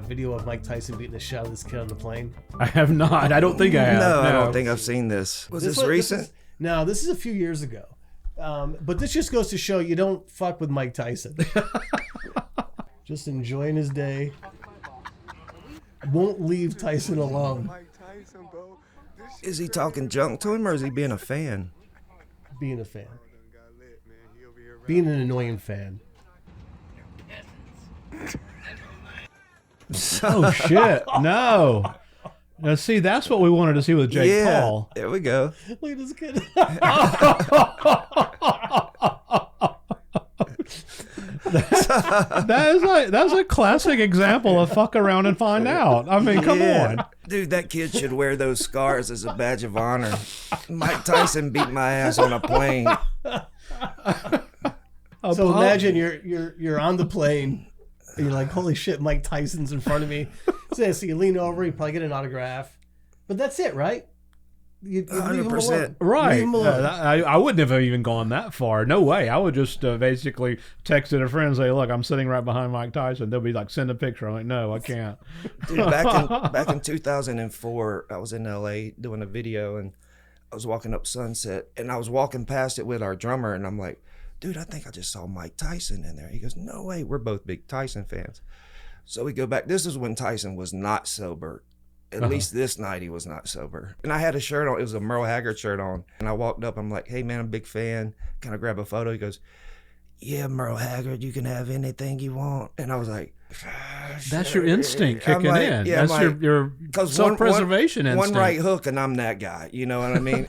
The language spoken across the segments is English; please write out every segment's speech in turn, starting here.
video of Mike Tyson beating the shit out of this kid on the plane? I have not. I don't think I have. No, I don't think I've seen this. Was this recent? No, this is a few years ago. But this just goes to show you don't fuck with Mike Tyson. Just enjoying his day. Won't leave Tyson alone. Is he talking junk to him or is he being a fan? Being a fan. Being an annoying fan. Oh shit! No. Now see, that's what we wanted to see with Jake Paul. There we go. Look at this kid. That's a classic example of fuck around and find out. I mean, come on. Dude, that kid should wear those scars as a badge of honor. Mike Tyson beat my ass on a plane. So imagine you're on the plane and you're like, holy shit, Mike Tyson's in front of me. So you lean over, you probably get an autograph. But that's it, right? You 100%. Right. I wouldn't have even gone that far. No way. I would just basically texted a friend and say, look, I'm sitting right behind Mike Tyson. They'll be like, send a picture. I'm like, no, I can't. Dude, back in 2004, I was in LA doing a video and I was walking up Sunset and I was walking past it with our drummer and I'm like, dude, I think I just saw Mike Tyson in there. He goes, no way. We're both big Tyson fans. So we go back. This is when Tyson was not sober. At least this night he was not sober. And I had a shirt on. It was a Merle Haggard shirt on. And I walked up. I'm like, hey, man, I'm a big fan. Can I grab a photo? He goes, yeah, Merle Haggard, you can have anything you want. And I was like, that's your instinct kicking in. Yeah, that's your self-preservation instinct. One right hook and I'm that guy. You know what I mean?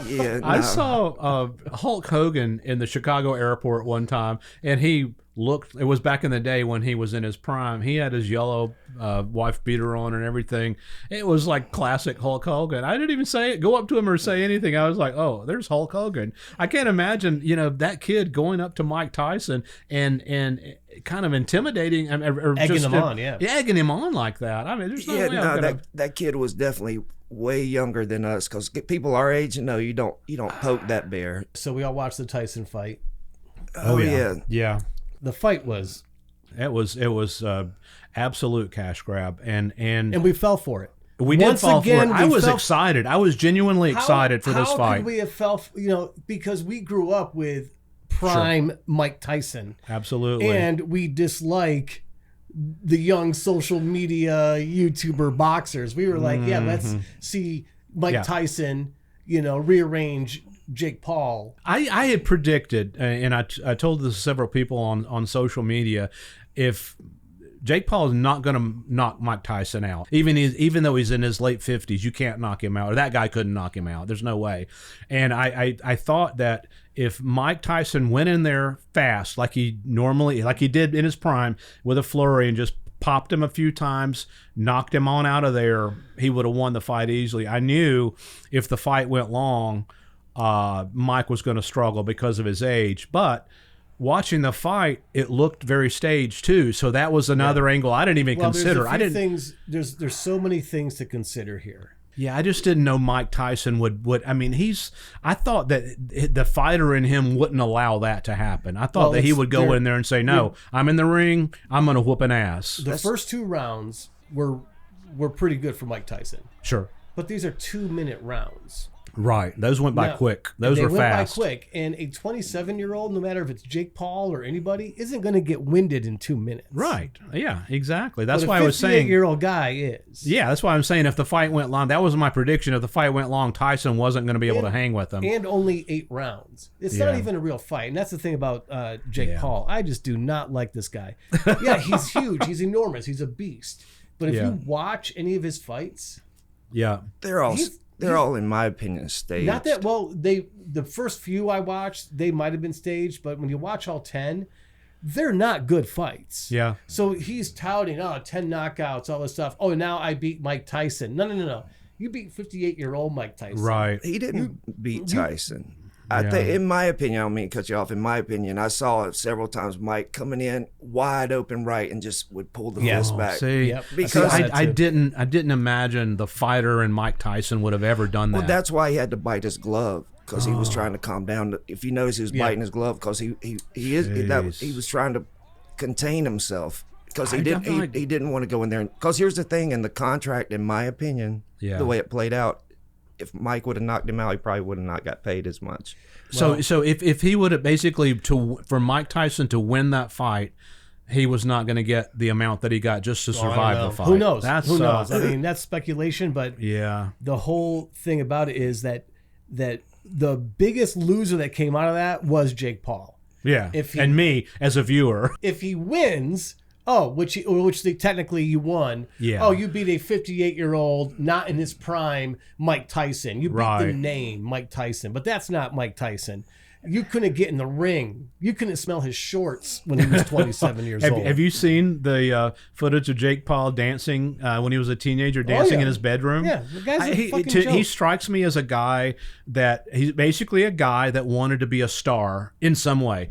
Yeah. No. I saw Hulk Hogan in the Chicago airport one time, and he looked, it was back in the day when he was in his prime. He had his yellow wife beater on and everything. It was like classic Hulk Hogan. I didn't even go up to him or say anything. I was like, oh, there's Hulk Hogan. I can't imagine, that kid going up to Mike Tyson and kind of intimidating or egging just him on, egging him on like that. I mean, there's no way that kid was definitely way younger than us because people our age, you don't poke that bear. So we all watched the Tyson fight. Oh yeah. The fight was absolute cash grab, and we fell for it. We did fall for it. I was excited. I was genuinely excited for this fight. How could we have fell? Because we grew up with prime Mike Tyson. Absolutely. And we dislike the young social media YouTuber boxers. We were like, let's see Mike Tyson, rearrange Jake Paul. I had predicted, and I told this to several people on social media, if Jake Paul is not going to knock Mike Tyson out, even though he's in his late 50s, you can't knock him out, or that guy couldn't knock him out. There's no way. And I thought that if Mike Tyson went in there fast, like he did in his prime with a flurry and just popped him a few times, knocked him on out of there, he would have won the fight easily. I knew if the fight went long, Mike was going to struggle because of his age, but watching the fight, it looked very staged too. So that was another angle I didn't even consider. There's so many things to consider here. Yeah, I just didn't know Mike Tyson would. I mean, I thought that the fighter in him wouldn't allow that to happen. I thought that he would go in there and say, no, I'm in the ring, I'm going to whoop an ass. The first two rounds were pretty good for Mike Tyson. Sure. But these are 2-minute rounds. Right. Those went by quick. Those were fast. They went by quick. And a 27-year-old, no matter if it's Jake Paul or anybody, isn't going to get winded in 2 minutes. Right. Yeah, exactly. That's why I was saying. A 58-year-old guy is. Yeah, that's why I'm saying if the fight went long, that was my prediction. If the fight went long, Tyson wasn't going to be able to hang with him. And only 8 rounds. It's not even a real fight. And that's the thing about Jake Paul. I just do not like this guy. Yeah, he's huge. He's enormous. He's a beast. But if you watch any of his fights. Yeah. They're all, in my opinion, staged. Not that, the first few I watched, they might have been staged, but when you watch all 10, they're not good fights. Yeah. So he's touting, 10 knockouts, all this stuff. Oh, now I beat Mike Tyson. No. You beat 58-year-old Mike Tyson. Right. He didn't beat Tyson. I think, in my opinion, I don't mean to cut you off. In my opinion, I saw it several times. Mike coming in wide open right and just would pull the fist back. Because I didn't imagine the fighter and Mike Tyson would have ever done that. Well, that's why he had to bite his glove because he was trying to calm down. If you notice, he was biting his glove because he was trying to contain himself. because he didn't want to go in there. Because here's the thing, in the contract, in my opinion, the way it played out, if Mike would have knocked him out, he probably would have not got paid as much. So if he would have basically for Mike Tyson to win that fight, he was not going to get the amount that he got just to survive the fight. Who knows? Who knows? I mean, that's speculation, but yeah, the whole thing about it is that the biggest loser that came out of that was Jake Paul. Yeah, and me as a viewer. If he wins, technically you won. Yeah. Oh, you beat a 58-year-old, not in his prime, Mike Tyson. You beat the name Mike Tyson, but that's not Mike Tyson. You couldn't get in the ring. You couldn't smell his shorts when he was 27 years old. Have you seen the footage of Jake Paul dancing when he was a teenager, dancing in his bedroom? Yeah, the guy's a fucking joke. He strikes me as a guy that he's basically a guy that wanted to be a star in some way.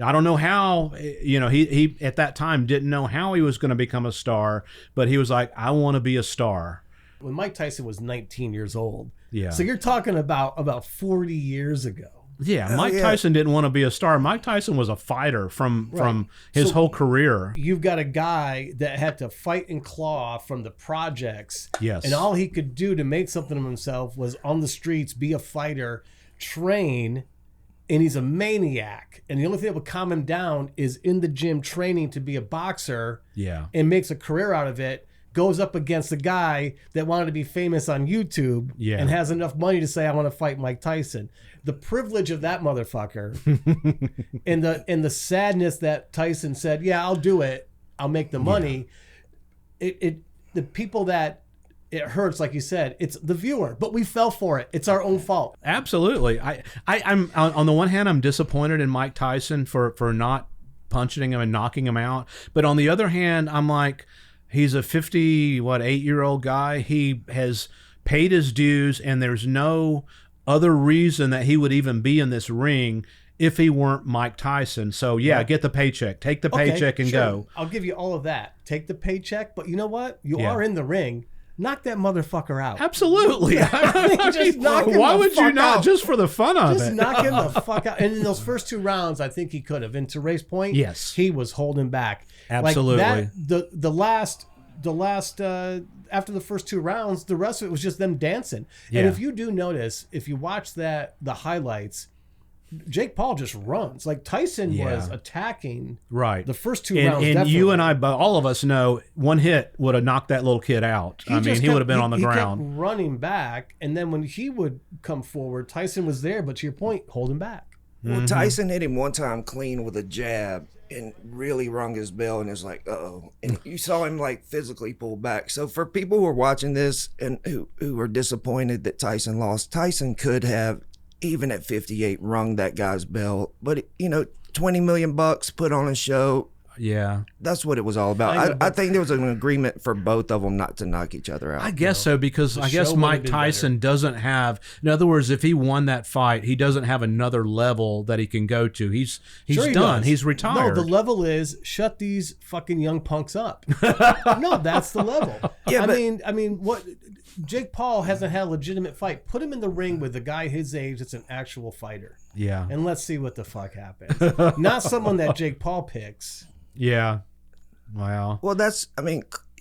I don't know how, he at that time didn't know how he was going to become a star, but he was like, I want to be a star. When Mike Tyson was 19 years old. Yeah. So you're talking about 40 years ago. Yeah, Mike Tyson didn't want to be a star. Mike Tyson was a fighter from his whole career. You've got a guy that had to fight and claw from the projects. Yes. And all he could do to make something of himself was on the streets, be a fighter, train, and he's a maniac. And the only thing that would calm him down is in the gym training to be a boxer. Yeah. And makes a career out of it. Goes up against a guy that wanted to be famous on YouTube and has enough money to say, I want to fight Mike Tyson. The privilege of that motherfucker and the sadness that Tyson said, yeah, I'll do it. I'll make the money. The people that it hurts, like you said, it's the viewer, but we fell for it. It's our own fault. Absolutely. I'm on the one hand, I'm disappointed in Mike Tyson for not punching him and knocking him out. But on the other hand, I'm like, he's a 8-year-old guy. He has paid his dues, and there's no other reason that he would even be in this ring if he weren't Mike Tyson. So, get the paycheck. Take the paycheck and go. I'll give you all of that. Take the paycheck, but you know what? You are in the ring. Knock that motherfucker out. Absolutely. Why would you not, just for the fun of it? Just knock him the fuck out. And in those first 2 rounds, I think he could have. And to Ray's point, yes, he was holding back. Absolutely. Like that, the last after the first 2 rounds, the rest of it was just them dancing. Yeah. And if you do notice, if you watch the highlights, Jake Paul just runs. Like Tyson was attacking the first 2 rounds. And you and I, all of us know, one hit would have knocked that little kid out. He would have been on the ground. He kept running back, and then when he would come forward, Tyson was there, but to your point, holding back. Well, Tyson hit him one time clean with a jab and really rung his bell, and it's like, uh-oh. And you saw him like physically pull back. So for people who are watching this and who are disappointed that Tyson lost, Tyson could have, even at 58, rung that guy's bell. But, $20 million put on a show. Yeah. That's what it was all about. I think there was an agreement for both of them not to knock each other out. I guess so, because I guess Mike Tyson doesn't have, in other words, if he won that fight, he doesn't have another level that he can go to. He's done. He's retired. No, the level is shut these fucking young punks up. No, that's the level. Yeah, I mean, what Jake Paul hasn't had a legitimate fight. Put him in the ring with a guy his age that's an actual fighter. Yeah. And let's see what the fuck happens. Not someone that Jake Paul picks. Yeah. Wow. Well,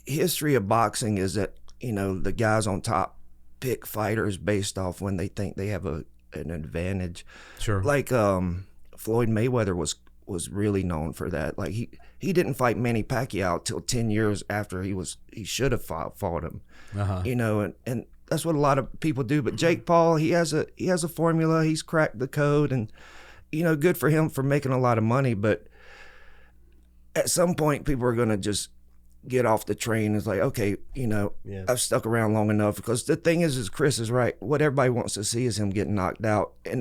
history of boxing is that, the guys on top pick fighters based off when they think they have an advantage. Sure. Like Floyd Mayweather was really known for that. Like he didn't fight Manny Pacquiao till 10 years after he should have fought him. Uh-huh. And that's what a lot of people do. But Jake Paul, he has a formula. He's cracked the code, and good for him for making a lot of money. But at some point, people are going to just get off the train. It's like, okay, I've stuck around long enough. Because the thing is Chris is right. What everybody wants to see is him getting knocked out, and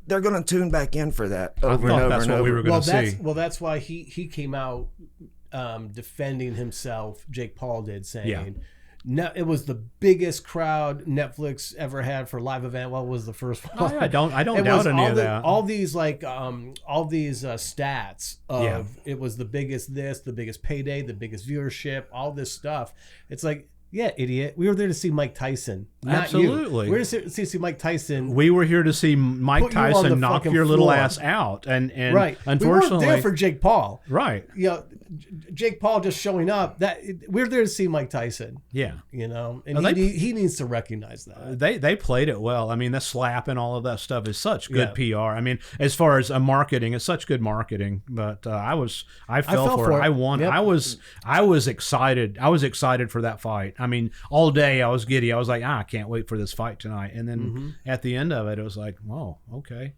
they're going to tune back in for that over and over. That's and what over. we were going to see. That's why he came out defending himself. Jake Paul did, saying. No, it was the biggest crowd Netflix ever had for a live event. What was the first one? I don't doubt any of that. All these stats of it was the biggest this, the biggest payday, the biggest viewership, all this stuff. It's like Yeah, idiot. We were there to see Mike Tyson. Not Absolutely. You. We were there to see Mike Tyson. We were here to see Mike Put you on the Tyson knock fucking your little floor. ass out, and Right. unfortunately, we weren't there for Jake Paul. right. You know, Jake Paul just showing up. That we're there to see Mike Tyson. Yeah. You know, and Well, he needs to recognize that. They played it well. I mean, the slap and all of that stuff is such good PR. I mean, as far as marketing, it's such good marketing. But I fell for it. I won. Yep. I was excited. I was excited for that fight. I mean, all day I was giddy. I was like, I can't wait for this fight tonight. And then at the end of it, it was like, whoa, okay.